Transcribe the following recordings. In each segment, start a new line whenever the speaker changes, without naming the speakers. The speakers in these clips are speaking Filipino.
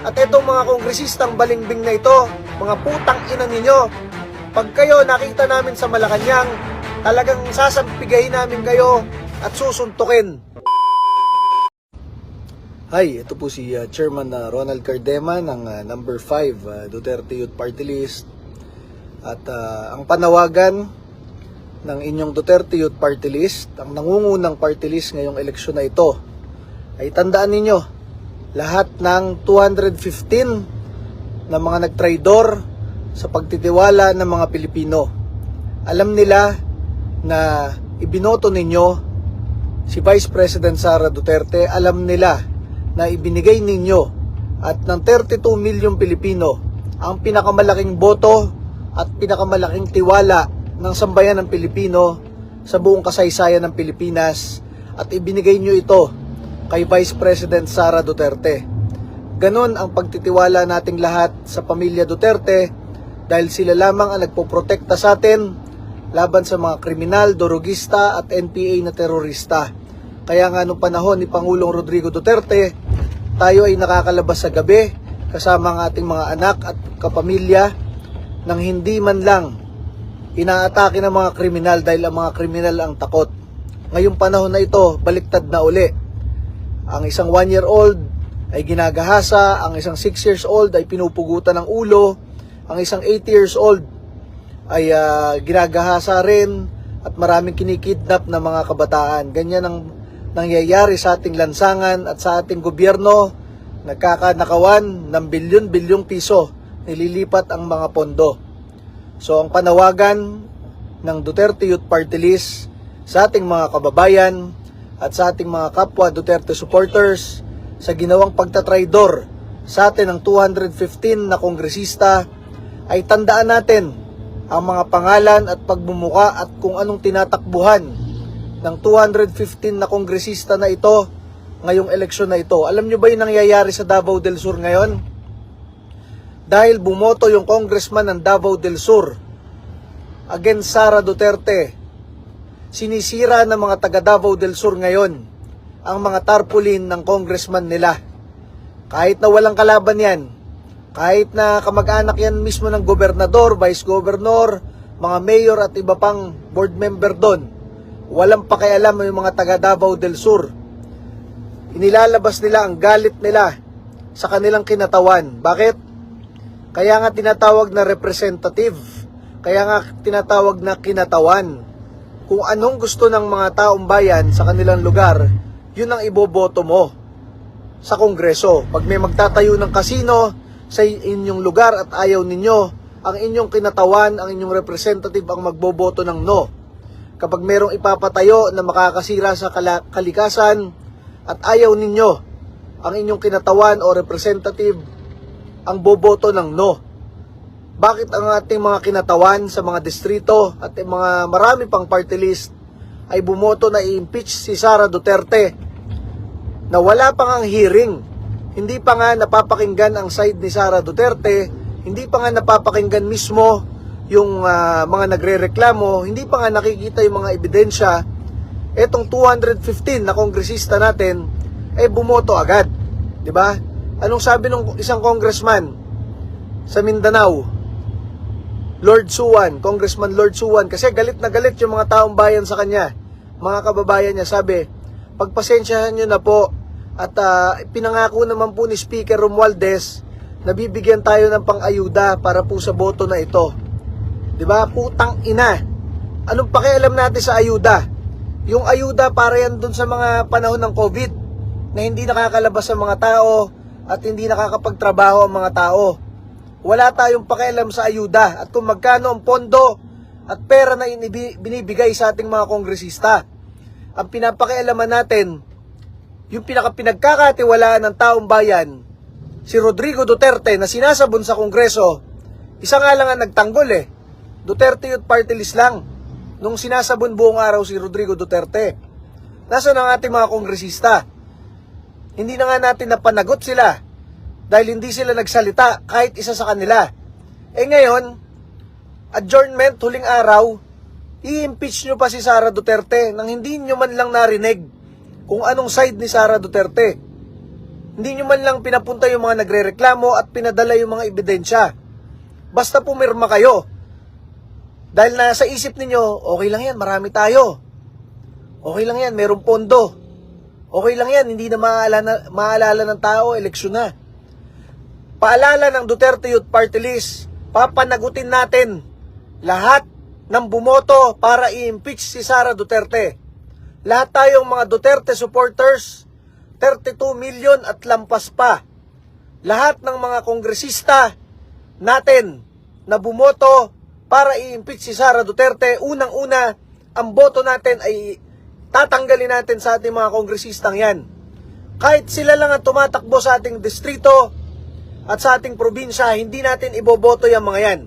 At itong mga kongresistang balingbing na ito, mga putang ina ninyo, pag kayo nakita namin sa Malacanang, talagang sasampigahin namin kayo at susuntukin. Hi, ito po si Chairman Ronald Cardema ng number 5 Duterte Youth Party List. At ang panawagan ng inyong Duterte Youth Party List, ang nangungunang party list ngayong eleksyon na ito, ay tandaan ninyo, lahat ng 215 na mga nagtraidor sa pagtitiwala ng mga Pilipino. Alam nila na ibinoto ninyo si Vice President Sara Duterte. Alam nila na ibinigay ninyo at ng 32 milyong Pilipino ang pinakamalaking boto at pinakamalaking tiwala ng sambayan ng Pilipino sa buong kasaysayan ng Pilipinas, at ibinigay nyo ito kay Vice President Sara Duterte. Ganon ang pagtitiwala nating lahat sa pamilya Duterte dahil sila lamang ang nagpoprotekta sa atin laban sa mga kriminal, dorogista at NPA na terorista. Kaya nga nung panahon ni Pangulong Rodrigo Duterte, tayo ay nakakalabas sa gabi kasama ang ating mga anak at kapamilya nang hindi man lang inaatake ng mga kriminal dahil ang mga kriminal ang takot. Ngayong panahon na ito, baliktad na uli. Ang isang 1-year-old ay ginagahasa, ang isang 6 years old ay pinupugutan ng ulo, ang isang 8 years old ay ginagahasa rin, at maraming kinikidnap na mga kabataan. Ganyan ang nangyayari sa ating lansangan at sa ating gobyerno. Nagkakanakawan ng bilyon-bilyong piso, nililipat ang mga pondo. So ang panawagan ng Duterte Youth Party List sa ating mga kababayan at sa ating mga kapwa Duterte supporters sa ginawang pagtatraidor sa atin ng 215 na kongresista, ay tandaan natin ang mga pangalan at pagmumuka at kung anong tinatakbuhan ng 215 na kongresista na ito ngayong eleksyon na ito. Alam nyo ba yung nangyayari sa Davao del Sur ngayon? Dahil bumoto yung congressman ng Davao del Sur against Sara Duterte, sinisira ng mga taga Davao del Sur ngayon ang mga tarpaulin ng congressman nila. Kahit na walang kalaban yan, kahit na kamag-anak yan mismo ng gobernador, vice governor, mga mayor at iba pang board member doon, walang pakialam yung mga taga Davao del Sur. Inilalabas nila ang galit nila sa kanilang kinatawan. Bakit? Kaya nga tinatawag na representative, kaya nga tinatawag na kinatawan. Kung anong gusto ng mga taong bayan sa kanilang lugar, yun ang iboboto mo sa Kongreso. Pag may magtatayo ng kasino sa inyong lugar at ayaw ninyo, ang inyong kinatawan, ang inyong representative ang magboboto ng no. Kapag merong ipapatayo na makakasira sa kalikasan at ayaw ninyo, ang inyong kinatawan o representative ang boboto ng no. Bakit ang ating mga kinatawan sa mga distrito at mga marami pang party list ay bumoto na i-impeach si Sara Duterte na wala pang ang hearing? Hindi pa nga napapakinggan ang side ni Sara Duterte, hindi pa nga napapakinggan mismo yung mga nagrereklamo, hindi pa nga nakikita yung mga ebidensya. Etong 215 na kongresista natin ay bumoto agad, di ba? Anong sabi ng isang congressman sa Mindanao? Lord Suwan, Congressman Lord Suwan, kasi galit na galit yung mga taong bayan sa kanya. Mga kababayan niya, sabi, pagpasensyahan nyo na po at pinangako naman po ni Speaker Romualdez na bibigyan tayo ng pang-ayuda para po sa boto na ito. Diba? Putang ina. Anong pakialam natin sa ayuda? Yung ayuda para yan dun sa mga panahon ng COVID na hindi nakakalabas ang mga tao at hindi nakakapagtrabaho ang mga tao. Wala tayong pakialam sa ayuda at kung magkano ang pondo at pera na binibigay sa ating mga kongresista. Ang pinapakialaman natin, yung pinagkakatiwalaan ng taong bayan, si Rodrigo Duterte na sinasabon sa Kongreso, isa nga lang ang nagtanggol Duterte Youth Party List lang. Nung sinasabon buong araw si Rodrigo Duterte, nasaan ang ating mga kongresista? Hindi na nga natin napanagot sila dahil hindi sila nagsalita kahit isa sa kanila. Ngayon, adjournment, huling araw, i-impeach nyo pa si Sara Duterte nang hindi nyo man lang narinig kung anong side ni Sara Duterte. Hindi nyo man lang pinapunta yung mga nagrereklamo at pinadala yung mga ebidensya. Basta pumirma kayo. Dahil nasa isip ninyo, okay lang yan, marami tayo. Okay lang yan, merong pondo. Okay lang yan, hindi na maalala ng tao, eleksyon na. Paalala ng Duterte Youth Party List, papanagutin natin lahat ng bumoto para i-impeach si Sara Duterte. Lahat tayong mga Duterte supporters, 32 million at lampas pa. Lahat ng mga kongresista natin na bumoto para i-impeach si Sara Duterte, unang-una, ang boto natin ay tatanggalin natin sa ating mga kongresistang yan. Kahit sila lang ang tumatakbo sa ating distrito at sa ating probinsya, hindi natin iboboto yung mga yan.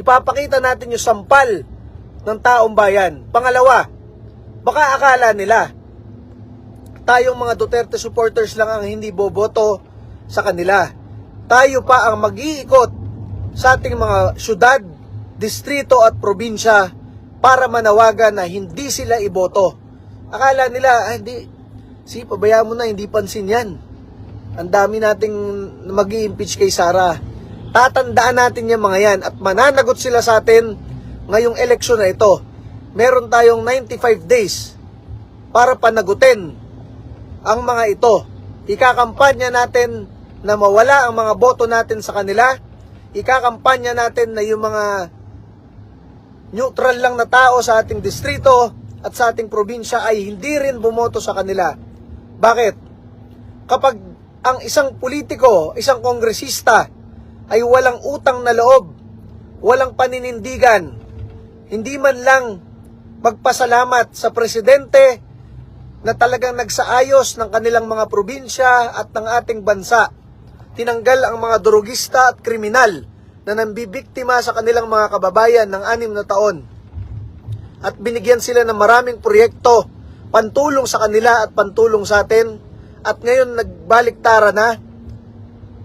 Ipapakita natin yung sampal ng taong bayan. Pangalawa, baka akala nila tayong mga Duterte supporters lang ang hindi boboto sa kanila. Tayo pa ang mag-iikot sa ating mga syudad, distrito at probinsya para manawagan na hindi sila iboto. Akala nila, hindi, pabayaan mo na, hindi pansin yan. Ang dami nating mag-i-impeach kay Sara. Tatandaan natin yung mga yan at mananagot sila sa atin ngayong eleksyon na ito. Meron tayong 95 days para panagutin ang mga ito. Ikakampanya natin na mawala ang mga boto natin sa kanila. Ikakampanya natin na yung mga neutral lang na tao sa ating distrito at sa ating probinsya ay hindi rin bumoto sa kanila. Bakit? Kapag ang isang politiko, isang kongresista ay walang utang na loob, walang paninindigan, hindi man lang magpasalamat sa presidente na talagang nagsaayos ng kanilang mga probinsya at ng ating bansa, tinanggal ang mga durugista at kriminal na nambibiktima sa kanilang mga kababayan ng 6 na taon, at binigyan sila ng maraming proyekto, pantulong sa kanila at pantulong sa atin, at ngayon nagbaliktara na,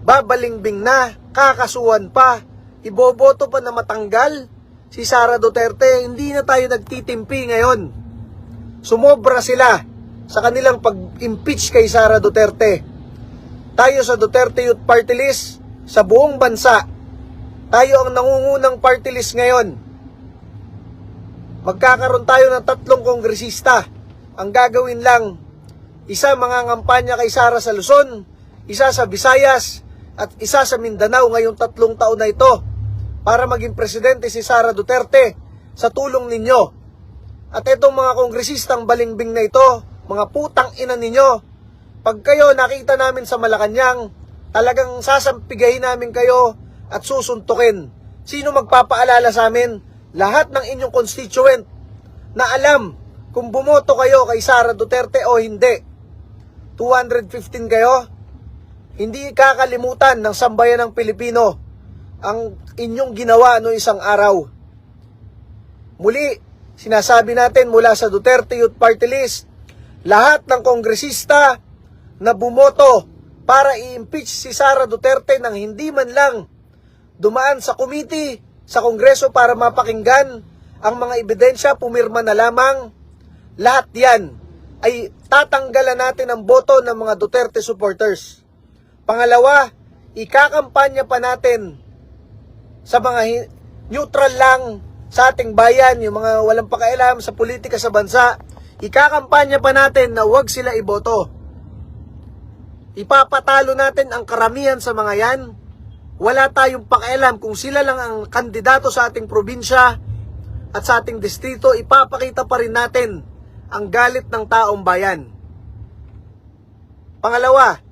babalingbing na, kakasuhan pa, iboboto pa na matanggal si Sara Duterte. Hindi na tayo nagtitimpi ngayon. Sumobra sila sa kanilang pag-impeach kay Sara Duterte. Tayo sa Duterte Youth Party List, sa buong bansa, tayo ang nangungunang party list ngayon. Magkakaroon tayo ng 3 kongresista. Ang gagawin lang, isa mangangampanya kay Sara sa Luzon, isa sa Visayas, at isa sa Mindanao ngayong 3 taon na ito para maging presidente si Sara Duterte sa tulong ninyo. At itong mga kongresistang balingbing na ito, mga putang ina ninyo, pag kayo nakita namin sa Malacanang, talagang sasampigahin namin kayo at susuntukin. Sino magpapaalala sa amin? Lahat ng inyong constituent na alam kung bumoto kayo kay Sara Duterte o hindi. 215 kayo. Hindi kakalimutan ng sambayan ng Pilipino ang inyong ginawa noong isang araw. Muli, sinasabi natin mula sa Duterte Youth Party List, lahat ng kongresista na bumoto para i-impeach si Sara Duterte nang hindi man lang dumaan sa committee sa Kongreso para mapakinggan ang mga ebidensya, pumirma na lamang, lahat yan ay tatanggalan natin ang boto ng mga Duterte supporters. Pangalawa, ikakampanya pa natin sa mga neutral lang sa ating bayan, yung mga walang pakialam sa politika sa bansa, ikakampanya pa natin na huwag sila iboto. Ipapatalo natin ang karamihan sa mga yan. Wala tayong pakialam kung sila lang ang kandidato sa ating probinsya at sa ating distrito, ipapakita pa rin natin ang galit ng taong bayan. Pangalawa,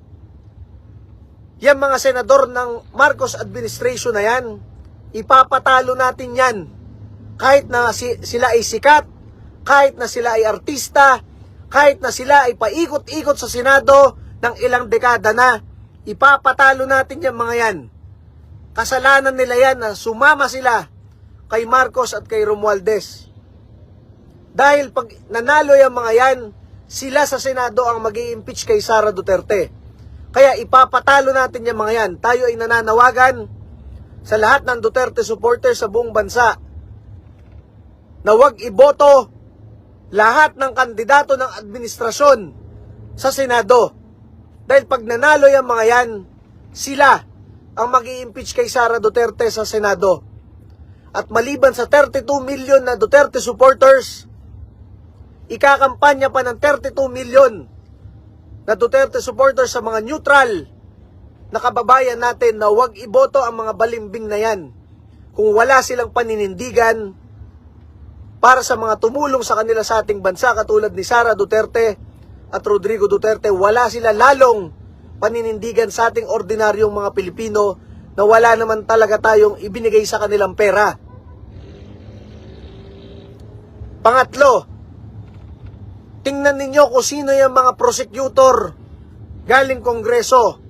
yung mga senador ng Marcos administration na yan, ipapatalo natin yan. Kahit na sila ay sikat, kahit na sila ay artista, kahit na sila ay paikot-ikot sa Senado ng ilang dekada na, ipapatalo natin yung mga yan. Kasalanan nila yan na sumama sila kay Marcos at kay Romualdez. Dahil pag nanalo yung mga yan, sila sa Senado ang mag-i-impeach kay Sara Duterte. Kaya ipapatalo natin yung mga yan. Tayo ay nananawagan sa lahat ng Duterte supporters sa buong bansa na huwag iboto lahat ng kandidato ng administrasyon sa Senado. Dahil pag nanalo yung mga yan, sila ang mag-i-impeach kay Sara Duterte sa Senado. At maliban sa 32 million na Duterte supporters, ikakampanya pa ng 32 million na Duterte supporters sa mga neutral na kababayan natin na huwag iboto ang mga balimbing na yan kung wala silang paninindigan para sa mga tumulong sa kanila sa ating bansa katulad ni Sara Duterte at Rodrigo Duterte. Wala sila lalong paninindigan sa ating ordinaryong mga Pilipino na wala naman talaga tayong ibinigay sa kanilang pera. Pangatlo, tingnan ninyo kung sino yung mga prosecutor galing Kongreso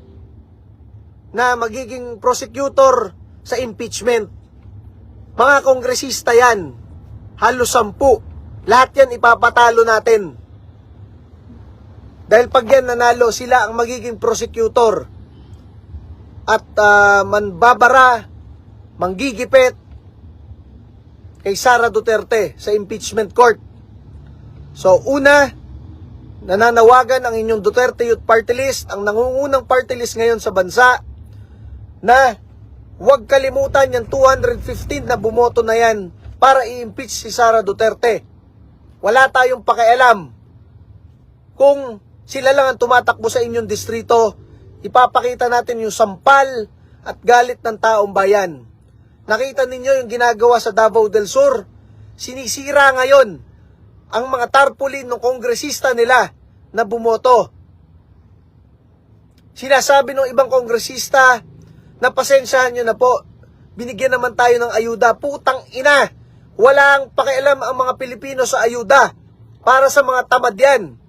na magiging prosecutor sa impeachment. Mga kongresista yan, halos 10. Lahat yan ipapatalo natin. Dahil pag yan nanalo, sila ang magiging prosecutor. At manbabara, manggigipit kay Sara Duterte sa impeachment court. So una, nananawagan ang inyong Duterte Youth Party List, ang nangungunang party list ngayon sa bansa, na huwag kalimutan yung 215 na bumoto na yan para i-impeach si Sara Duterte. Wala tayong pakialam kung sila lang ang tumatakbo sa inyong distrito. Ipapakita natin yung sampal at galit ng taong bayan. Nakita ninyo yung ginagawa sa Davao del Sur. Sinisira ngayon ang mga tarpaulin ng kongresista nila na bumoto. Sinasabi ng ibang kongresista na pasensyahan nyo na po, binigyan naman tayo ng ayuda. Putang ina, walang pakialam ang mga Pilipino sa ayuda. Para sa mga tamad yan.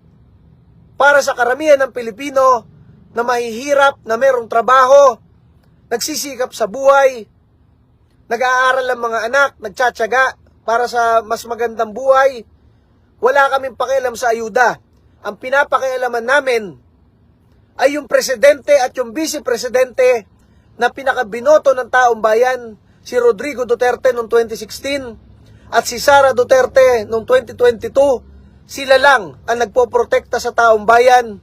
Para sa karamihan ng Pilipino na mahihirap, na merong trabaho, nagsisikap sa buhay, nag-aaral ang mga anak, nagtsatsaga para sa mas magandang buhay, wala kaming pakialam sa ayuda. Ang pinapakialaman namin ay yung presidente at yung vice-presidente na pinakabinoto ng taong bayan, si Rodrigo Duterte noong 2016 at si Sara Duterte noong 2022. Sila lang ang nagpoprotekta sa taong bayan,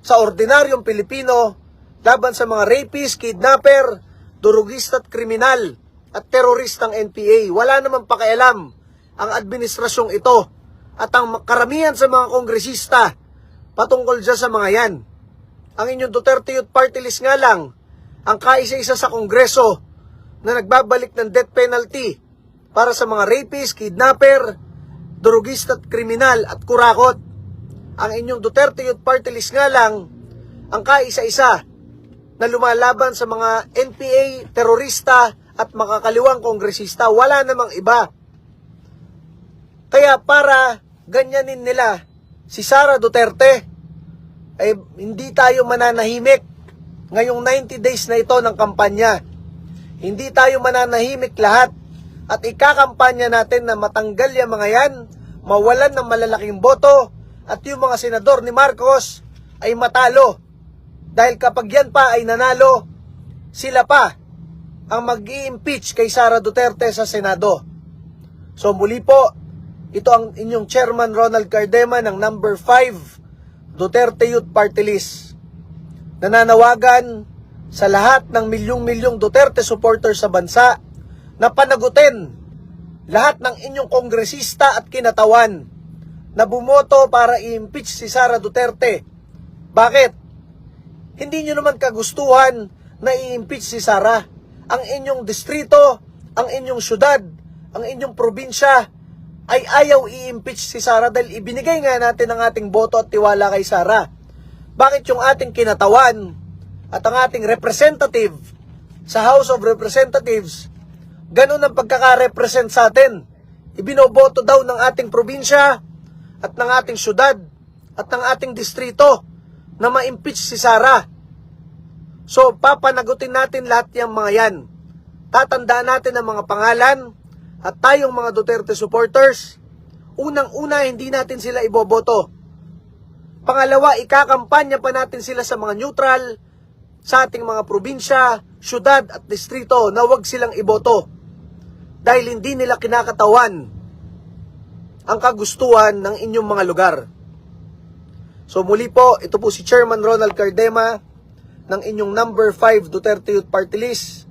sa ordinaryong Pilipino, laban sa mga rapist, kidnapper, durugista at kriminal at teroristang NPA. Wala namang pakialam ang administrasyong ito at ang karamihan sa mga kongresista patungkol dyan sa mga yan. Ang inyong Duterte Youth Party List nga lang ang kaisa-isa sa Kongreso na nagbabalik ng death penalty para sa mga rapist, kidnapper, durugista at kriminal at kurakot. Ang inyong Duterte Youth Party List nga lang ang kaisa-isa na lumalaban sa mga NPA, terorista at makakaliwang kongresista. Wala namang iba. Kaya para ganyanin nila si Sara Duterte, ay hindi tayo mananahimik ngayong 90 days na ito ng kampanya. Hindi tayo mananahimik lahat at ikakampanya natin na matanggal yung mga yan, mawalan ng malalaking boto, at yung mga senador ni Marcos ay matalo. Dahil kapag yan pa ay nanalo, sila pa ang mag-i-impeach kay Sara Duterte sa Senado. So muli po, ito ang inyong Chairman Ronald Cardema ng number 5 Duterte Youth Party List. Nananawagan sa lahat ng milyong-milyong Duterte supporters sa bansa na panagutin lahat ng inyong kongresista at kinatawan na bumoto para i-impeach si Sara Duterte. Bakit? Hindi nyo naman kagustuhan na i-impeach si Sara. Ang inyong distrito, ang inyong syudad, ang inyong probinsya ay ayaw i-impeach si Sara dahil ibinigay nga natin ang ating boto at tiwala kay Sara. Bakit yung ating kinatawan at ang ating representative sa House of Representatives, ganun ang pagkaka-represent sa atin? Ibinoboto daw ng ating probinsya at ng ating syudad at ng ating distrito na ma-impeach si Sara. So, papanagutin natin lahat yung mga yan. Tatandaan natin ang mga pangalan at tayong mga Duterte supporters, unang-una hindi natin sila iboboto. Pangalawa, ikakampanya pa natin sila sa mga neutral, sa ating mga probinsya, syudad at distrito na huwag silang iboto. Dahil hindi nila kinakatawan ang kagustuhan ng inyong mga lugar. So muli po, ito po si Chairman Ronald Cardema ng inyong number 5 Duterte Youth Party List.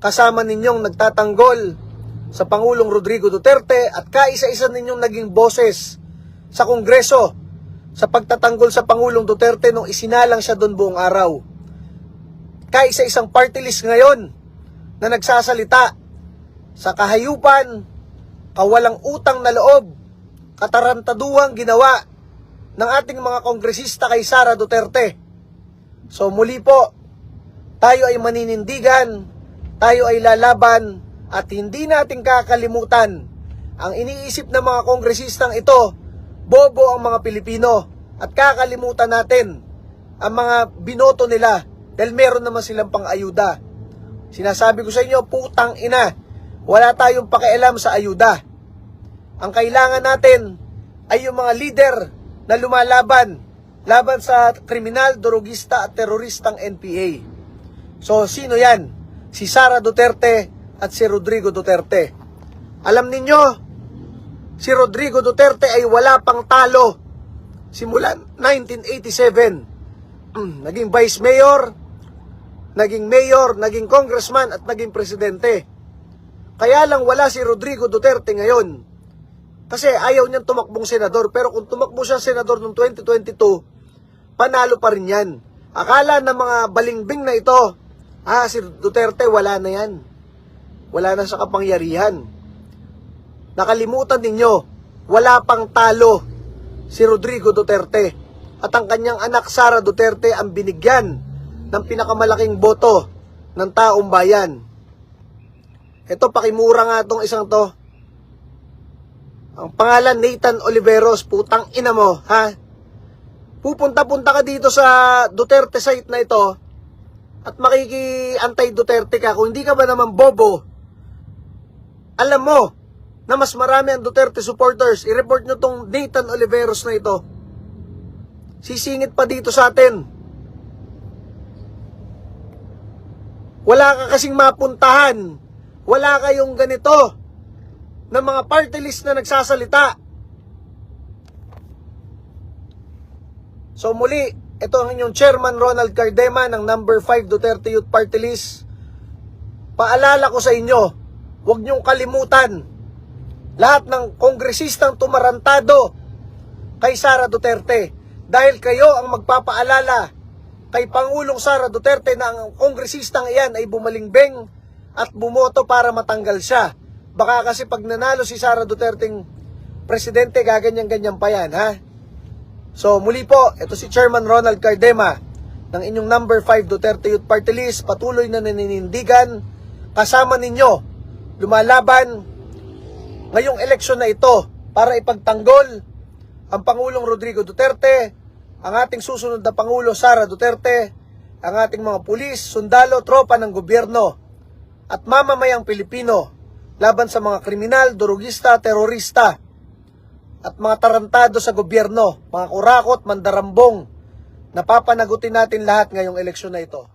Kasama ninyong nagtatanggol sa Pangulong Rodrigo Duterte at kaisa-isa ninyong naging boses sa Kongreso sa pagtatanggol sa Pangulong Duterte nung isinalang siya doon buong araw. Kaisa-isang party list ngayon na nagsasalita sa kahayupan, kawalang utang na loob, katarantaduhang ginawa ng ating mga kongresista kay Sara Duterte. So muli po, tayo ay maninindigan, tayo ay lalaban, at hindi natin kakalimutan ang iniisip ng mga kongresistang ito, bobo ang mga Pilipino, at kakalimutan natin ang mga binoto nila dahil meron naman silang pang-ayuda. Sinasabi ko sa inyo, putang ina, wala tayong pakialam sa ayuda. Ang kailangan natin ay yung mga leader na lumalaban sa kriminal, durugista at teroristang NPA. So, sino yan? Si Sara Duterte at si Rodrigo Duterte. Alam ninyo, si Rodrigo Duterte ay wala pang talo simula 1987. Naging vice mayor, naging congressman at naging presidente. Kaya lang wala si Rodrigo Duterte ngayon. Kasi ayaw niyang tumakbong senador. Pero kung tumakbo siya senador noong 2022, panalo pa rin yan. Akala ng mga balingbing na ito, si Duterte wala na yan. Wala na sa kapangyarihan. Nakalimutan ninyo, wala pang talo si Rodrigo Duterte. At ang kanyang anak Sara Duterte ang binigyan ng pinakamalaking boto ng taong bayan. Ito, pakimura nga itong isang to. Ang pangalan, Nathan Oliveros. Putang ina mo, ha? Pupunta-punta ka dito sa Duterte site na ito at makiki-anti-Duterte ka. Kung hindi ka ba naman bobo, alam mo na mas marami ang Duterte supporters. I-report nyo tong Nathan Oliveros na ito. Sisingit pa dito sa atin. Wala ka kasing mapuntahan. Wala kayong ganito ng mga party list na nagsasalita. So muli, ito ang inyong Chairman Ronald Cardema ng number 5 Duterte Youth Party List. Paalala ko sa inyo, huwag niyong kalimutan lahat ng kongresistang tumarantado kay Sara Duterte. Dahil kayo ang magpapaalala kay Pangulong Sara Duterte na ang kongresistang iyan ay bumalingbeng at bumoto para matanggal siya. Baka kasi pag nanalo si Sara Duterteng presidente, gaganyan-ganyan pa yan, ha? So, muli po, ito si Chairman Ronald Cardema ng inyong number 5 Duterte Youth Party List. Patuloy na naninindigan, kasama ninyo, lumalaban ngayong eleksyon na ito para ipagtanggol ang Pangulong Rodrigo Duterte, ang ating susunod na Pangulo Sara Duterte, ang ating mga pulis, sundalo, tropa ng gobyerno at mamamayang Pilipino laban sa mga kriminal, durugista, terorista at mga tarantado sa gobyerno, mga kurakot, mandarambong. Napapanagutin natin lahat ngayong eleksyon na ito.